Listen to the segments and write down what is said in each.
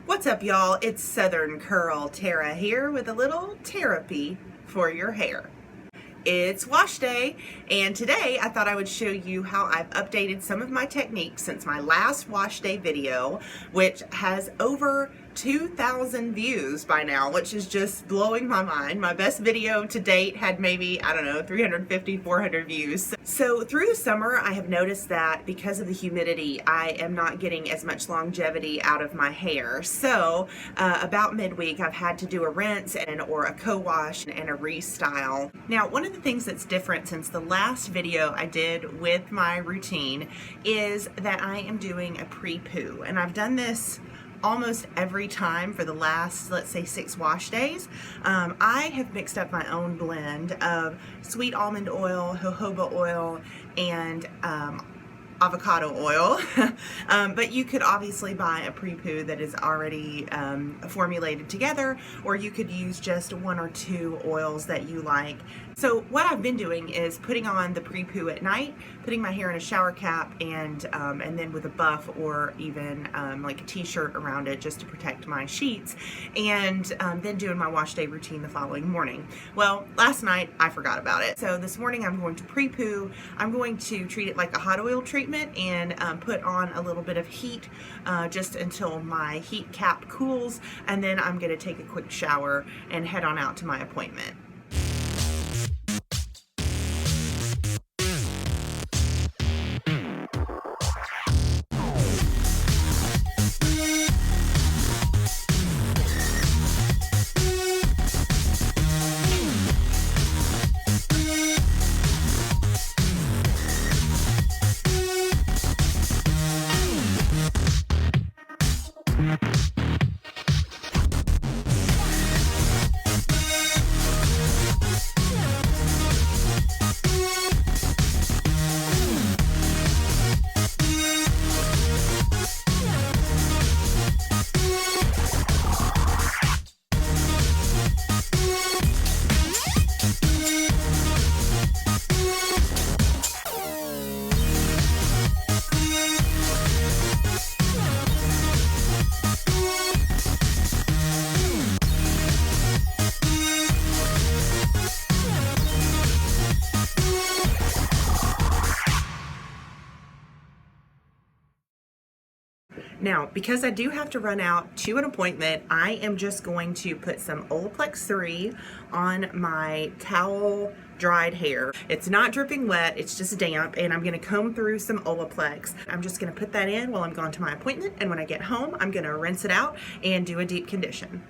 What's up, y'all? It's Southern Curl Tara here with a little therapy for your hair. It's wash day, and today I thought I would show you how I've updated some of my techniques since my last wash day video, which has over 2,000 views by now, which is just blowing my mind. My best video to date had maybe, I don't know, 350, 400 views. So through the summer, I have noticed that because of the humidity, I am not getting as much longevity out of my hair. So about midweek, I've had to do a rinse or a co-wash and a restyle. Now, one of the things that's different since the last video I did with my routine is that I am doing a pre-poo, and I've done this almost every time for the last, let's say, 6 wash days. I have mixed up my own blend of sweet almond oil, jojoba oil, and avocado oil, but you could obviously buy a pre-poo that is already formulated together, or you could use just 1 or 2 oils that you like. So what I've been doing is putting on the pre-poo at night, putting my hair in a shower cap, and then with a buff or even like a t-shirt around it just to protect my sheets, and then doing my wash day routine the following morning. Well, last night I forgot about it. So this morning I'm going to pre-poo. I'm going to treat it like a hot oil treatment and put on a little bit of heat just until my heat cap cools, and then I'm going to take a quick shower and head on out to my appointment. Now, because I do have to run out to an appointment, I am just going to put some Olaplex 3 on my towel dried hair. It's not dripping wet, it's just damp, and I'm gonna comb through some Olaplex. I'm just gonna put that in while I'm going to my appointment, and when I get home, I'm gonna rinse it out and do a deep condition.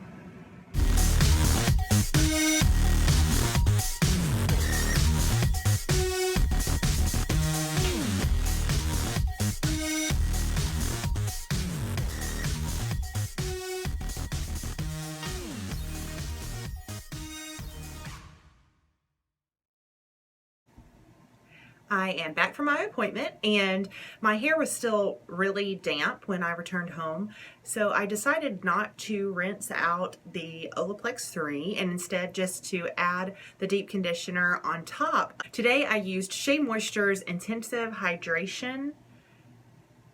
I am back from my appointment, and my hair was still really damp when I returned home, so I decided not to rinse out the Olaplex 3 and instead just to add the deep conditioner on top. Today I used Shea Moisture's Intensive Hydration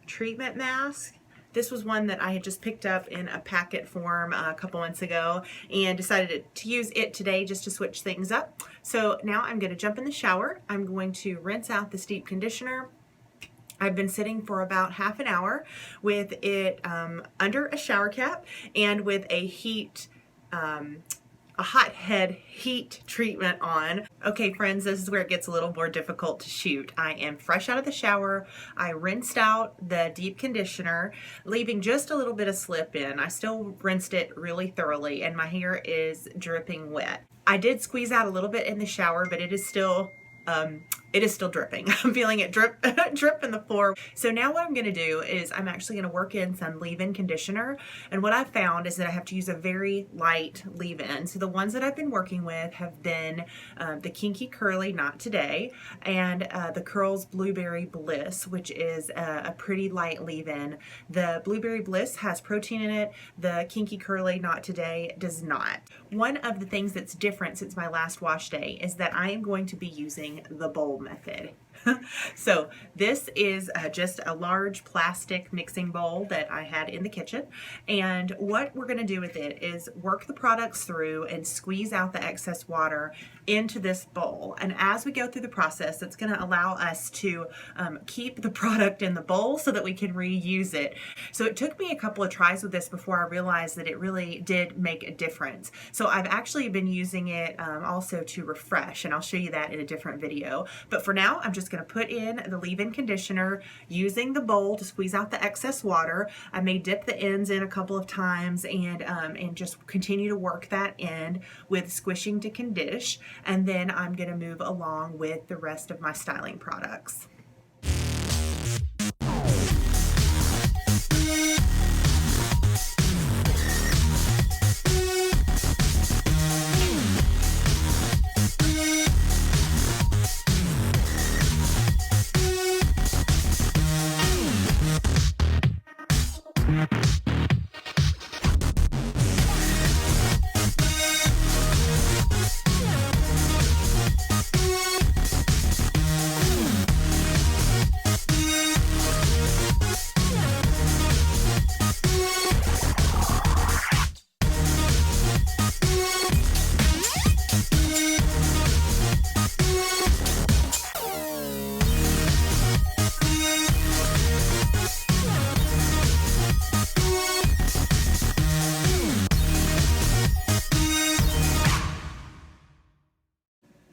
Treatment Mask. This was one that I had just picked up in a packet form a couple months ago and decided to use it today just to switch things up. So now I'm going to jump in the shower. I'm going to rinse out this deep conditioner. I've been sitting for about half an hour with it under a shower cap and with a hot head heat treatment on. Okay, friends, this is where it gets a little more difficult to shoot. I am fresh out of the shower. I rinsed out the deep conditioner, leaving just a little bit of slip in. I still rinsed it really thoroughly, and my hair is dripping wet. I did squeeze out a little bit in the shower, but it is still dripping. I'm feeling it drip in the floor. So now what I'm going to do is I'm actually going to work in some leave-in conditioner. And what I've found is that I have to use a very light leave-in. So the ones that I've been working with have been the Kinky Curly Not Today and the Curls Blueberry Bliss, which is a pretty light leave-in. The Blueberry Bliss has protein in it. The Kinky Curly Not Today does not. One of the things that's different since my last wash day is that I am going to be using the bowl method. So this is just a large plastic mixing bowl that I had in the kitchen, and what we're going to do with it is work the products through and squeeze out the excess water into this bowl. And as we go through the process, it's going to allow us to keep the product in the bowl so that we can reuse it. So it took me a couple of tries with this before I realized that it really did make a difference. So I've actually been using it also to refresh, and I'll show you that in a different video. But for now, I'm just going to put in the leave-in conditioner using the bowl to squeeze out the excess water. I may dip the ends in a couple of times and just continue to work that end with squishing to condition, and then I'm going to move along with the rest of my styling products.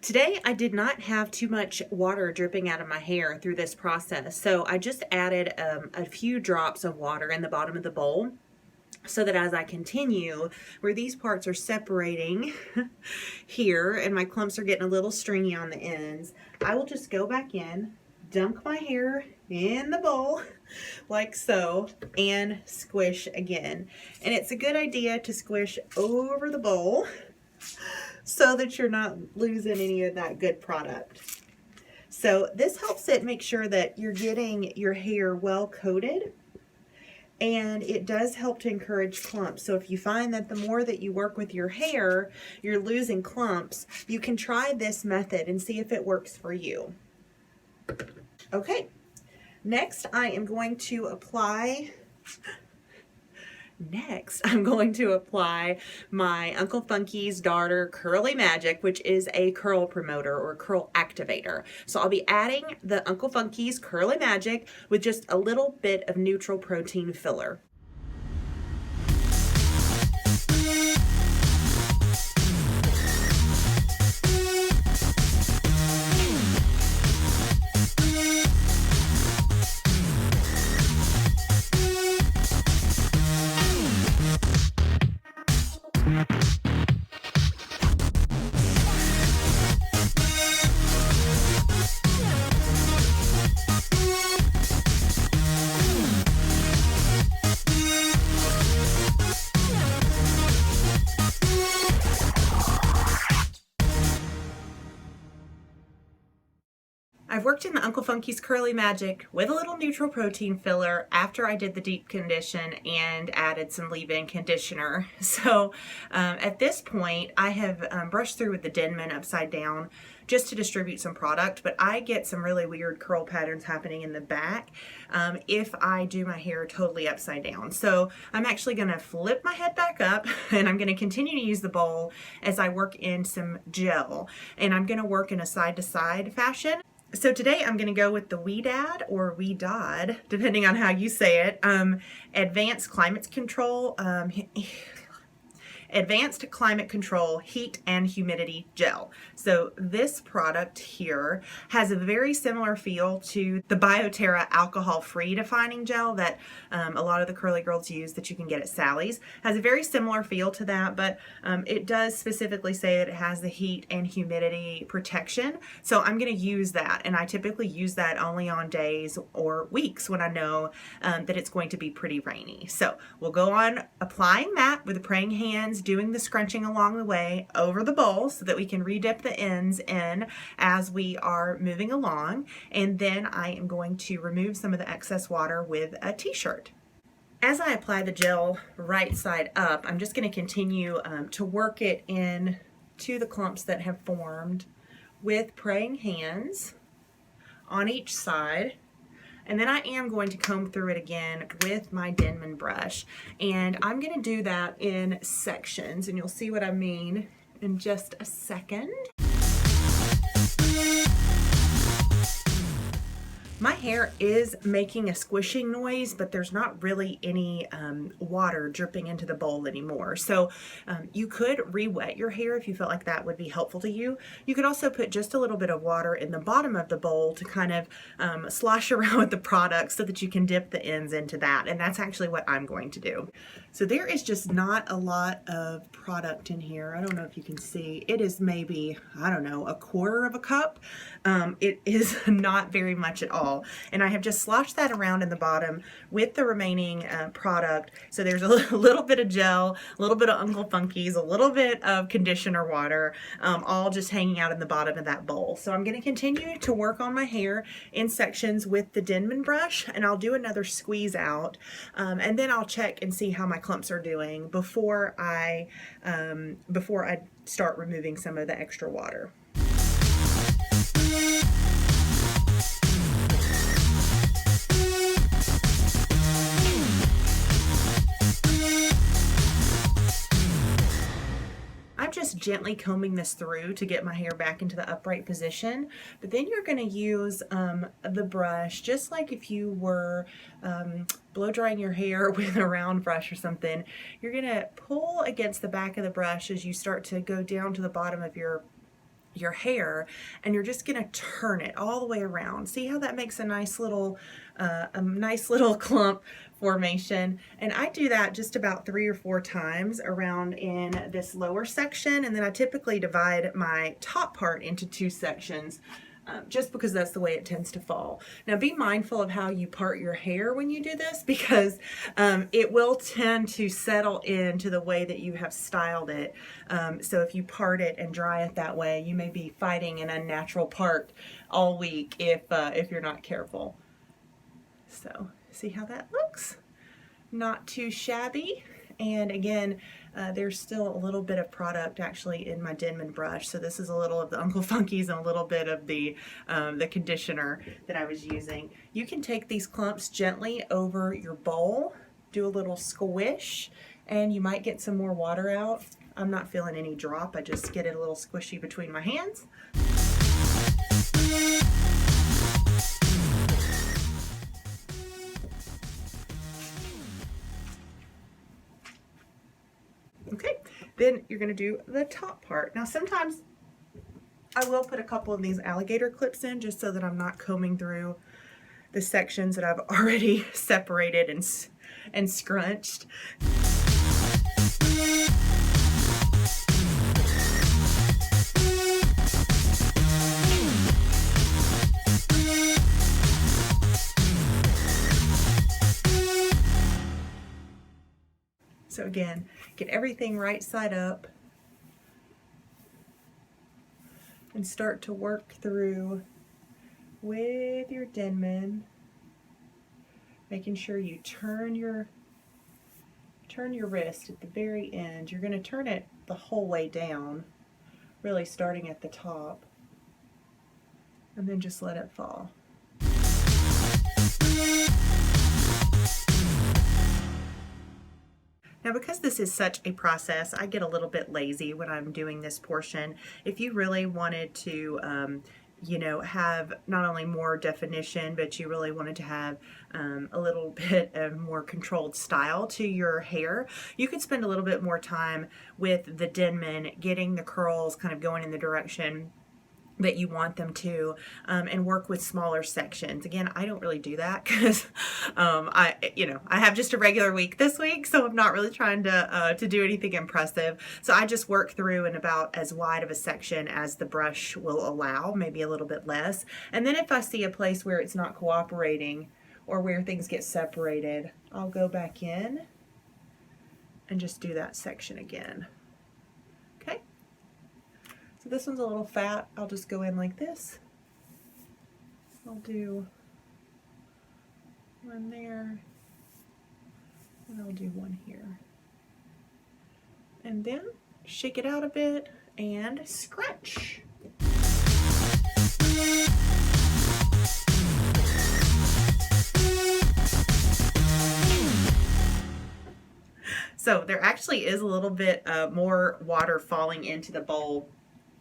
Today I did not have too much water dripping out of my hair through this process, so I just added a few drops of water in the bottom of the bowl so that as I continue, where these parts are separating here and my clumps are getting a little stringy on the ends, I will just go back in, dunk my hair in the bowl like so, and squish again. And it's a good idea to squish over the bowl so that you're not losing any of that good product. So this helps it make sure that you're getting your hair well coated, and it does help to encourage clumps. So if you find that the more that you work with your hair, you're losing clumps, you can try this method and see if it works for you. Okay, next I'm going to apply my Uncle Funky's Darter Curly Magic, which is a curl promoter or curl activator. So I'll be adding the Uncle Funky's Curly Magic with just a little bit of neutral protein filler. I've worked in the Uncle Funky's Curly Magic with a little neutral protein filler after I did the deep condition and added some leave-in conditioner. So at this point, I have brushed through with the Denman upside down just to distribute some product, but I get some really weird curl patterns happening in the back if I do my hair totally upside down. So I'm actually going to flip my head back up, and I'm going to continue to use the bowl as I work in some gel, and I'm going to work in a side-to-side fashion. So today I'm going to go with the WeDad or WeDod, depending on how you say it, Advanced Climate Control Heat and Humidity Gel. So this product here has a very similar feel to the BioTerra alcohol-free defining gel that a lot of the curly girls use that you can get at Sally's. Has a very similar feel to that, but it does specifically say that it has the heat and humidity protection. So I'm going to use that, and I typically use that only on days or weeks when I know that it's going to be pretty rainy. So we'll go on applying that with the praying hands, doing the scrunching along the way over the bowl so that we can redip the ends in as we are moving along. And then I am going to remove some of the excess water with a t-shirt. As I apply the gel right side up, I'm just going to continue to work it in to the clumps that have formed with praying hands on each side. And then I am going to comb through it again with my Denman brush. And I'm going to do that in sections, and you'll see what I mean in just a second. My hair is making a squishing noise, but there's not really any water dripping into the bowl anymore. So you could re-wet your hair if you felt like that would be helpful to you. You could also put just a little bit of water in the bottom of the bowl to kind of slosh around with the product so that you can dip the ends into that. And that's actually what I'm going to do. So there is just not a lot of product in here. I don't know if you can see. It is maybe, I don't know, 1/4 of a cup. It is not very much at all. And I have just sloshed that around in the bottom with the remaining product. So there's a little bit of gel, a little bit of Uncle Funky's, a little bit of conditioner water, all just hanging out in the bottom of that bowl. So I'm going to continue to work on my hair in sections with the Denman brush, and I'll do another squeeze out, and then I'll check and see how my clumps are doing before I start removing some of the extra water. I'm just gently combing this through to get my hair back into the upright position, but then you're going to use the brush just like if you were blow drying your hair with a round brush or something. You're going to pull against the back of the brush as you start to go down to the bottom of your hair, and you're just going to turn it all the way around. See how that makes a nice little clump formation? And I do that just about 3 or 4 times around in this lower section, and then I typically divide my top part into 2 sections. Just because that's the way it tends to fall. Now be mindful of how you part your hair when you do this, because it will tend to settle into the way that you have styled it. So if you part it and dry it that way, you may be fighting an unnatural part all week if you're not careful. So see how that looks? Not too shabby. And again, there's still a little bit of product actually in my Denman brush. So this is a little of the Uncle Funky's and a little bit of the conditioner that I was using. You can take these clumps gently over your bowl, do a little squish, and you might get some more water out. I'm not feeling any drop. I just get it a little squishy between my hands. Okay, then you're going to do the top part. Now sometimes I will put a couple of these alligator clips in just so that I'm not combing through the sections that I've already separated and scrunched. So again, get everything right side up and start to work through with your Denman, making sure you turn your wrist at the very end. You're going to turn it the whole way down, really starting at the top, and then just let it fall. Now because this is such a process, I get a little bit lazy when I'm doing this portion. If you really wanted to you know, have not only more definition, but you really wanted to have a little bit of more controlled style to your hair, you could spend a little bit more time with the Denman, getting the curls kind of going in the direction that you want them to, and work with smaller sections. Again, I don't really do that because I have just a regular week this week, so I'm not really trying to do anything impressive. So I just work through in about as wide of a section as the brush will allow, maybe a little bit less. And then if I see a place where it's not cooperating or where things get separated, I'll go back in and just do that section again. Okay. So this one's a little fat. I'll just go in like this. I'll do one there, and I'll do one here. And then shake it out a bit and scrunch. So there actually is a little bit more water falling into the bowl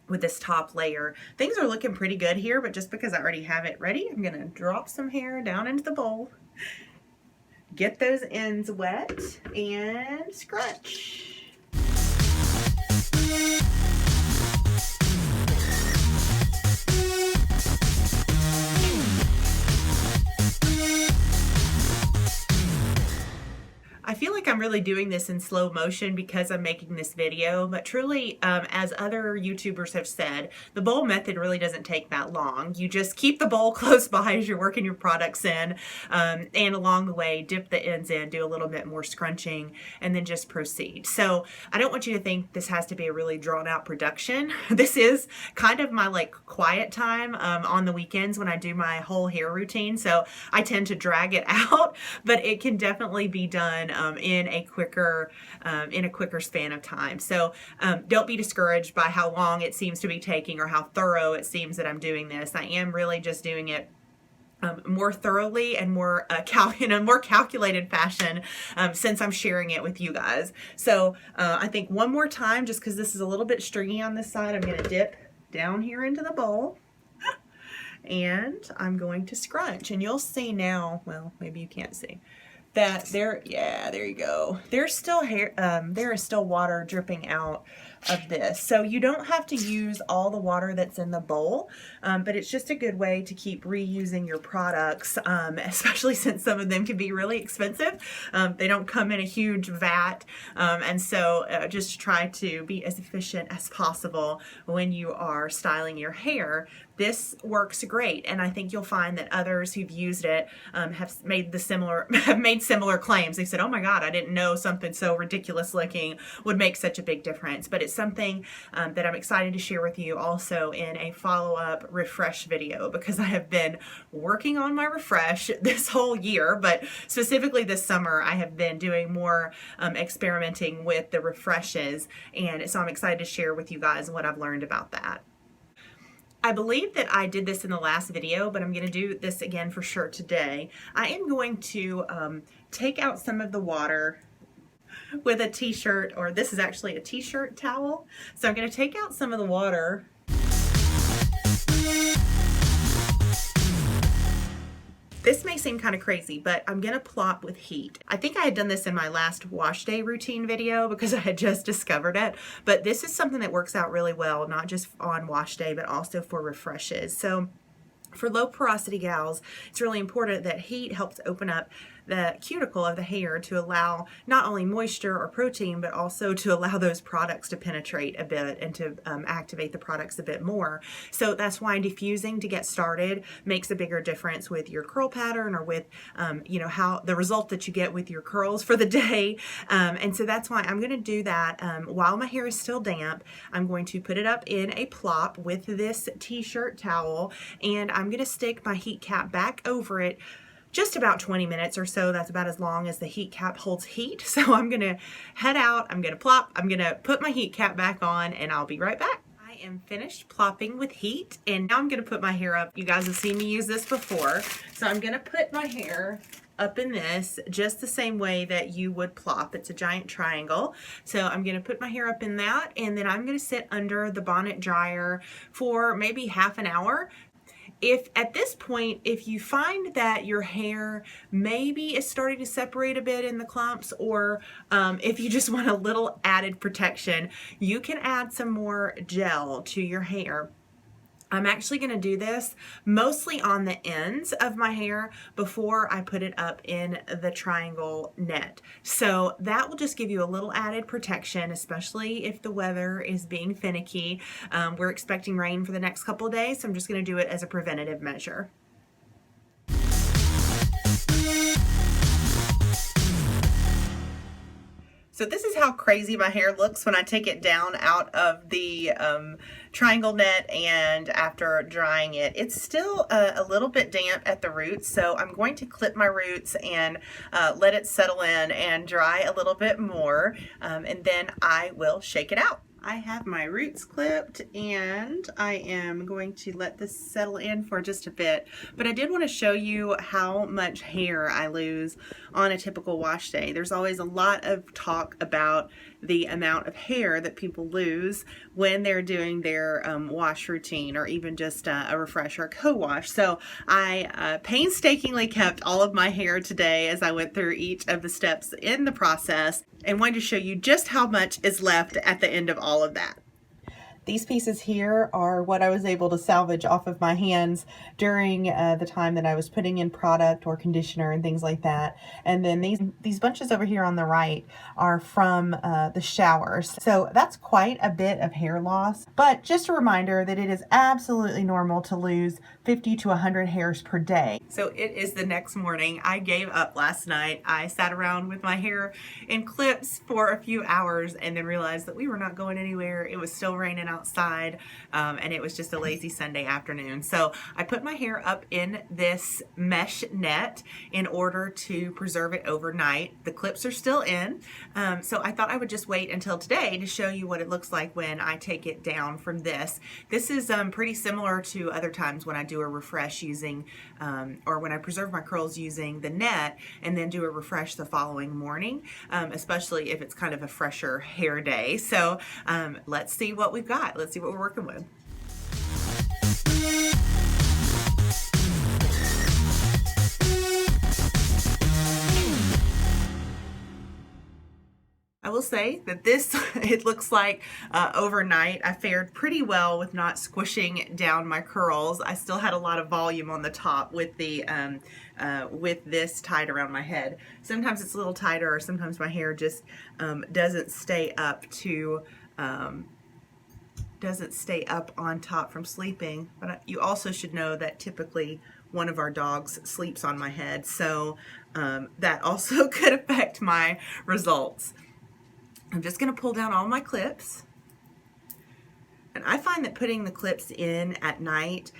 with this top layer. Things are looking pretty good here, but just because I already have it ready, I'm gonna drop some hair down into the bowl, get those ends wet, and scrunch. I feel like I'm really doing this in slow motion because I'm making this video, but truly, as other YouTubers have said, the bowl method really doesn't take that long. You just keep the bowl close by as you're working your products in, and along the way, dip the ends in, do a little bit more scrunching, and then just proceed. So I don't want you to think this has to be a really drawn out production. This is kind of my like quiet time on the weekends when I do my whole hair routine. So I tend to drag it out, but it can definitely be done in a quicker span of time. So don't be discouraged by how long it seems to be taking or how thorough it seems that I'm doing this. I am really just doing it more thoroughly and more in a more calculated fashion since I'm sharing it with you guys. So I think one more time, just because this is a little bit stringy on this side, I'm going to dip down here into the bowl. And I'm going to scrunch, and you'll see now, well, maybe you can't see, that there you go. There's still hair, there is still water dripping out of this. So you don't have to use all the water that's in the bowl, but it's just a good way to keep reusing your products, especially since some of them can be really expensive. They don't come in a huge vat, and so just try to be as efficient as possible when you are styling your hair. This works great, and I think you'll find that others who've used it have made similar claims. They said, "Oh my God, I didn't know something so ridiculous looking would make such a big difference." But it's something that I'm excited to share with you also in a follow-up refresh video, because I have been working on my refresh this whole year, but specifically this summer I have been doing more experimenting with the refreshes, and so I'm excited to share with you guys what I've learned about that. I believe that I did this in the last video, but I'm going to do this again for sure today. I am going to take out some of the water with a t-shirt, or this is actually a t-shirt towel. So I'm going to take out some of the water. This may seem kind of crazy, but I'm going to plop with heat. I think I had done this in my last wash day routine video because I had just discovered it, but this is something that works out really well, not just on wash day, but also for refreshes. So for low porosity gals, it's really important that heat helps open up the cuticle of the hair to allow not only moisture or protein, but also to allow those products to penetrate a bit and to activate the products a bit more. So that's why diffusing to get started makes a bigger difference with your curl pattern, or with you know, how the result that you get with your curls for the day. And so that's why I'm going to do that while my hair is still damp. I'm going to put it up in a plop with this t-shirt towel, and I'm going to stick my heat cap back over it just about 20 minutes or so. That's about as long as the heat cap holds heat. So I'm gonna head out, I'm gonna plop, I'm gonna put my heat cap back on, and I'll be right back. I am finished plopping with heat, and now I'm gonna put my hair up. You guys have seen me use this before. So I'm gonna put my hair up in this just the same way that you would plop. It's a giant triangle. So I'm going to put my hair up in that, and then I'm going to sit under the bonnet dryer for maybe half an hour. If at this point, if you find that your hair maybe is starting to separate a bit in the clumps, or if you just want a little added protection, you can add some more gel to your hair. I'm actually going to do this mostly on the ends of my hair before I put it up in the triangle net. So that will just give you a little added protection, especially if the weather is being finicky. We're expecting rain for the next couple of days, so I'm just going to do it as a preventative measure. So this is how crazy my hair looks when I take it down out of the triangle net and after drying it. It's still a little bit damp at the roots, so I'm going to clip my roots and let it settle in and dry a little bit more, and then I will shake it out. I have my roots clipped and I am going to let this settle in for just a bit, but I did want to show you how much hair I lose on a typical wash day. There's always a lot of talk about the amount of hair that people lose when they're doing their wash routine, or even just a refresh or a co-wash. So I painstakingly kept all of my hair today as I went through each of the steps in the process, and wanted to show you just how much is left at the end of all of that. These pieces here are what I was able to salvage off of my hands during the time that I was putting in product or conditioner and things like that. And then these bunches over here on the right are from the showers. So that's quite a bit of hair loss, but just a reminder that it is absolutely normal to lose 50 to 100 hairs per day. So it is the next morning. I gave up last night. I sat around with my hair in clips for a few hours and then realized that we were not going anywhere. It was still raining outside, and it was just a lazy Sunday afternoon. So I put my hair up in this mesh net in order to preserve it overnight. The clips are still in, so I thought I would just wait until today to show you what it looks like when I take it down from this. This is pretty similar to other times when I do a refresh using, or when I preserve my curls using the net and then do a refresh the following morning, especially if it's kind of a fresher hair day. So let's see what we've got. Let's see what we're working with. I will say that this, it looks like overnight I fared pretty well with not squishing down my curls. I still had a lot of volume on the top with the with this tied around my head. Sometimes it's a little tighter, or sometimes my hair just doesn't stay up on top from sleeping. But you also should know that typically one of our dogs sleeps on my head, so that also could affect my results. I'm just going to pull down all my clips, and I find that putting the clips in at night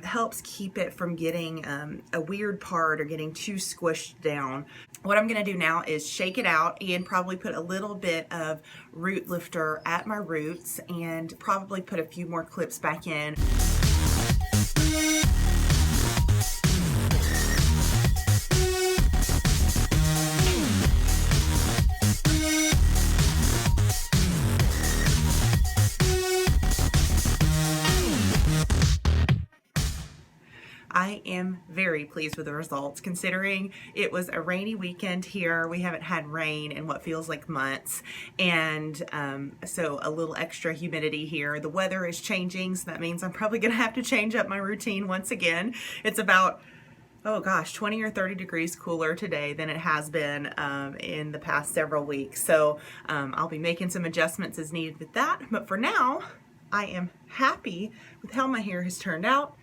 helps keep it from getting a weird part or getting too squished down. What I'm going to do now is shake it out and probably put a little bit of root lifter at my roots and probably put a few more clips back in. I am very pleased with the results, considering it was a rainy weekend here. We haven't had rain in what feels like months, and so a little extra humidity here. The weather is changing, so that means I'm probably gonna have to change up my routine once again. It's about, oh gosh, 20 or 30 degrees cooler today than it has been in the past several weeks. So I'll be making some adjustments as needed with that. But for now, I am happy with how my hair has turned out.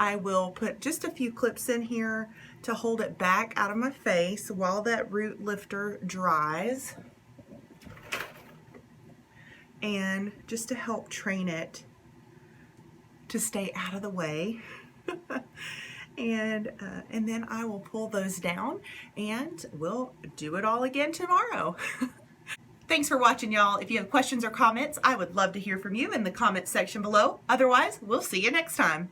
I will put just a few clips in here to hold it back out of my face while that root lifter dries, and just to help train it to stay out of the way. And then I will pull those down and we'll do it all again tomorrow. Thanks for watching, y'all. If you have questions or comments, I would love to hear from you in the comments section below. Otherwise, we'll see you next time.